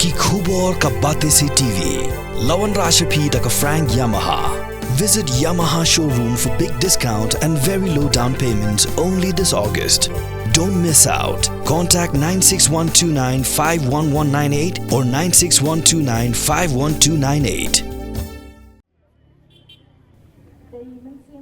Ki Khubor Ka Bate Se TV. Lawan Rashapi Taka Frank Yamaha. Visit Yamaha showroom for big discount and very low down payments only this August. Don't miss out. Contact 96129 51198 or 96129 51298.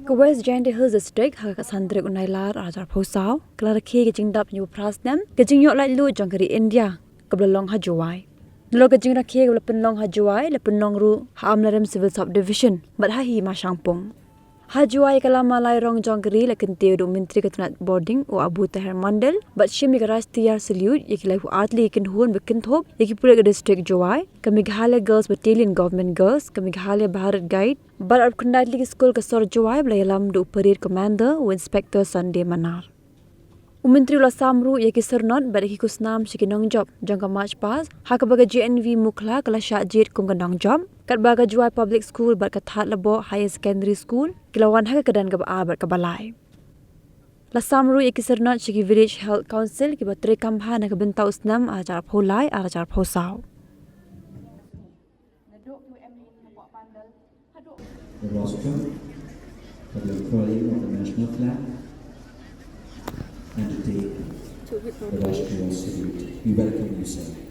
West Jingdap Hills District ha sandre unai lar ajar phosau Rakhe ke Jingdap new Snem ke Jingïoh Laitluid jangkari India keblong ha juai lo ke Jing Rakhe ke penlong ha juai le penlong ru ha amlarem civil subdivision but ha hi ma shangpong ha juai kalama lai rong jangkari le kente do menteri ketunat boarding o Abu Tahir Mandal but shimi ke rastiyar salute yekilai hu atli kin huan bekin thop yeki pure ke district juai ke Meghalaya Girls Battalion Government Girls ke Meghalaya Bharat Guide but ab kundali school ke sor juai belayalam do parade commander o inspector Sunday Manar Umentri la samru yeki sernot bagi kusnam sikinong job jangka march pas ha ke baga GNV mukla kala syajit kum ganang job kat baga juai public school bat kathat labo higher secondary school kilawan ha ke kedan ke ba bat ke balai la samru yeki sernot siki village health council ki batre kambha na ke bentau Snem ajar pholai ajar phosau The rostrum for the unfurling of the national flag and to take the Rashtriya salute. We welcome you, sir.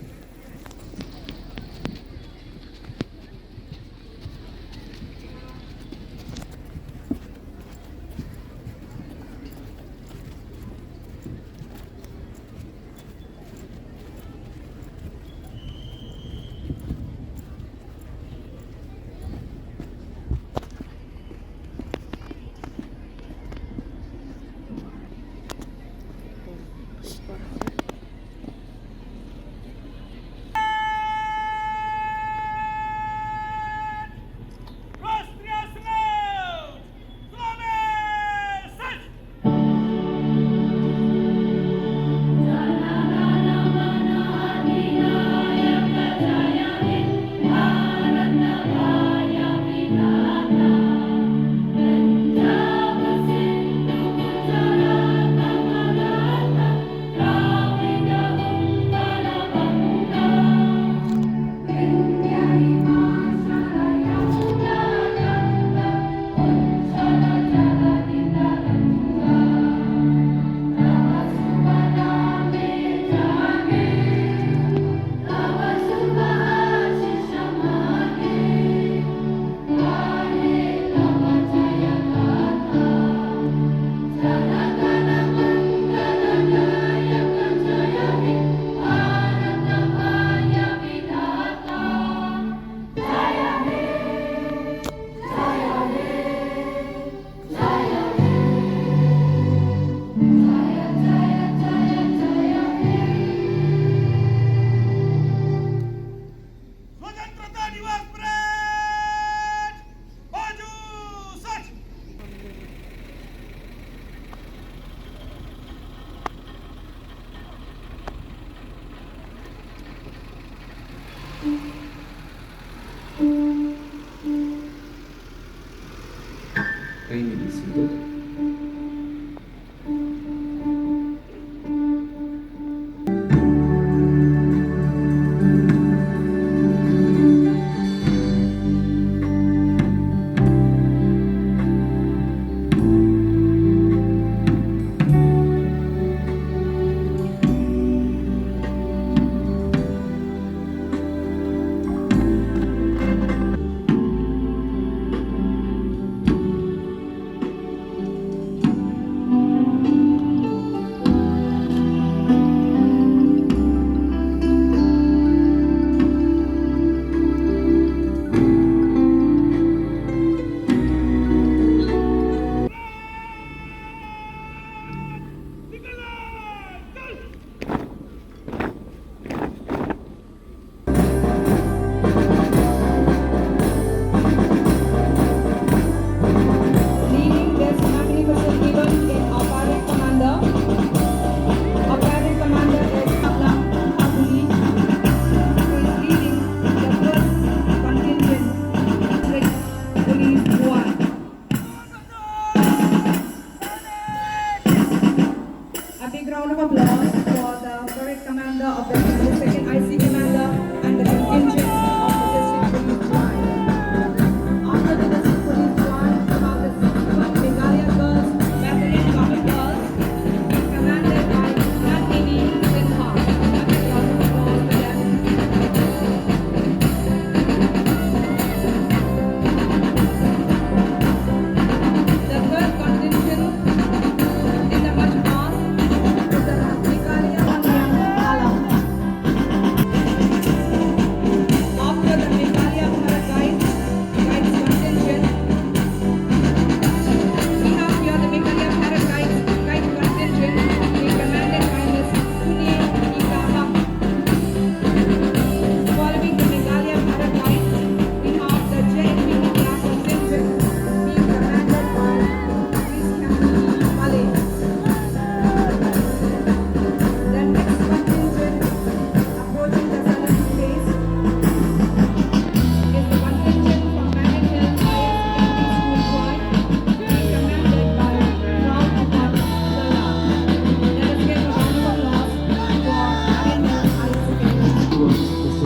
Kindly be seated.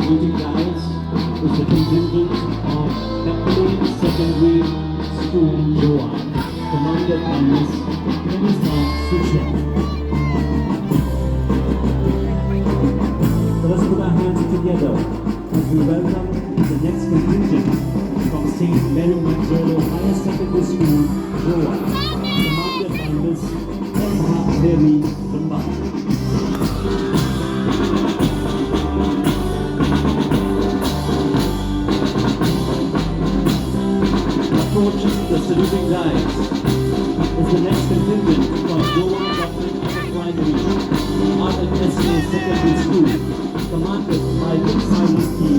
saluting guys is the contingent of Laitluid Secondary School, Jingïoh, commanded by Miss Snem. Let us put our hands together as we welcome the next contingent from St. Mary Magdalene Higher Secondary School, Jingïoh, commanded by Miss Rakhe. Approaching the saluting guys is the next contingent from Jingdap Primary RSA Secondary School, commanded by Miss Rakhe.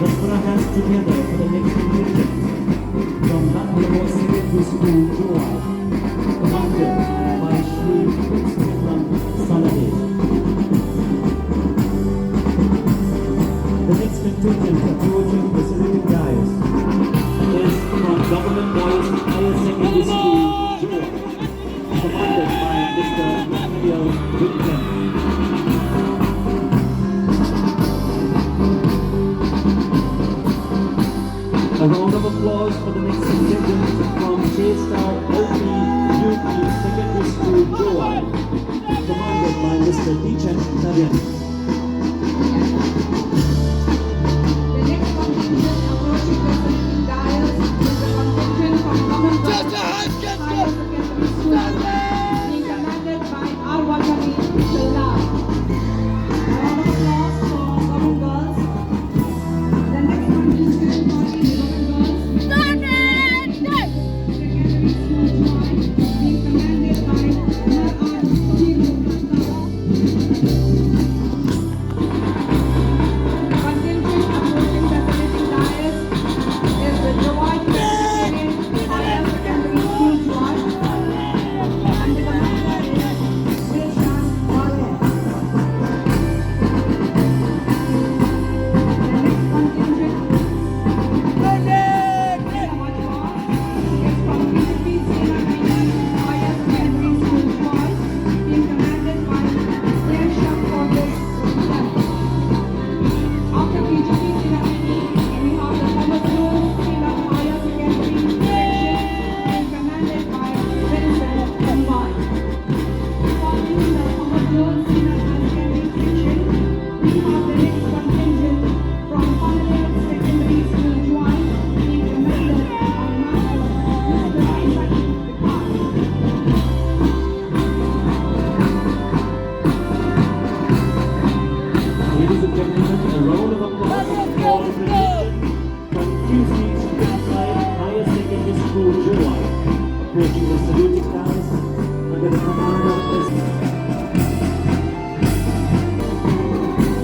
Let's put our hands together for the next contingent from Laitluid Secondary School, Jingïoh, commanded by Shri Snem. The next contingent approaching the saluting guys is from Government Boys Higher Secondary School, Jingdap, commanded by Mr. Jingdap. A round of applause for the next contingent from J-Star OP UP Secondary School, Jingdap, commanded by Mr. Teacher Narian.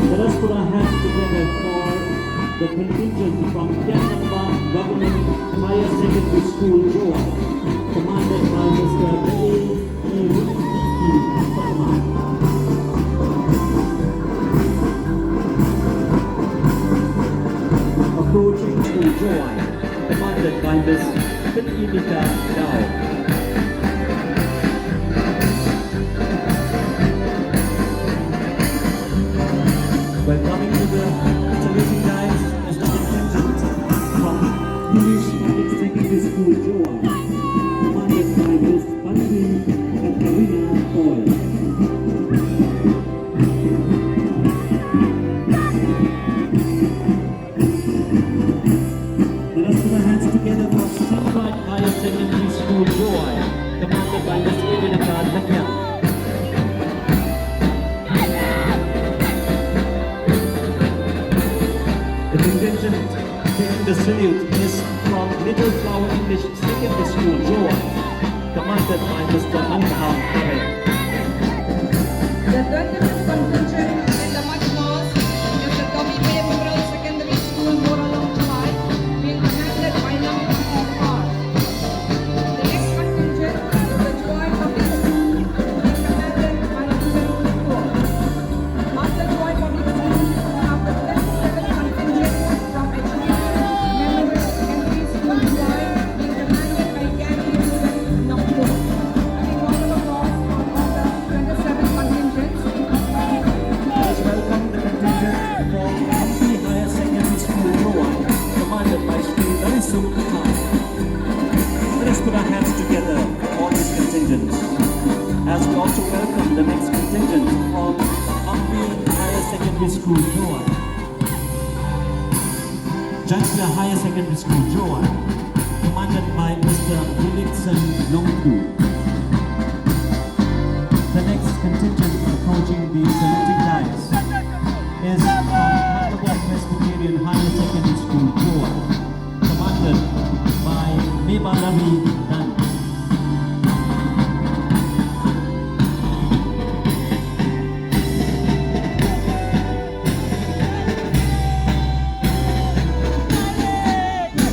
Let us put our hands together for the contingent from Jingdap Government Higher Secondary School, Jingïoh, commanded by Mr. Approaching to Jingïoh, commanded by Miss Imika Dao. Welcoming to the saluting guys is the contingent from English Public Secondary School, Jingïoh, commanded by Miss Bunty and Karina Boy. Let us put our hands together for Jingdap Higher Secondary School, Jingïoh, commanded by Miss Rakhe. The contingent taking the salute is from Little Flower English Secondary School, Jingïoh, commanded by Mr. Angham Kare. The 25th contingent in the Mud Class is the Tommy Bay Memorial Secondary School, Moralong, July, being commanded by Lam R. The next contingent is the July Public School, being commanded by Lam School. After July Public School, we have the 27th contingent from Education Memorial to welcome the next contingent from Ambil Higher Secondary School, Joan. Jingdap Higher Secondary School, Joan, commanded by Mr. Williamson Longdu. The next contingent approaching the saluting dais is from Thunderbolt Presbyterian Higher Secondary School, Joan, commanded by Meba Ravi Dan.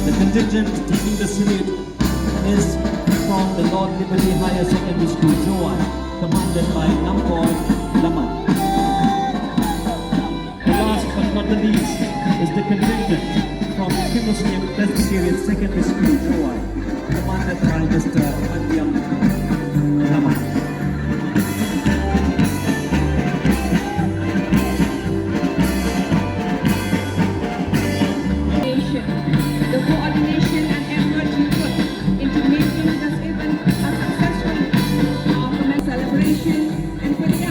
The contingent taking the salute is from the Lord Liberty Higher Secondary School, Joan, commanded by Nampol Laman. The last but not the least is the contingent from Snem Presbyterian Secondary School, Joan, commanded by Mr. Andiam Laman. The coordination and effort you put into making this event a successful celebration and for the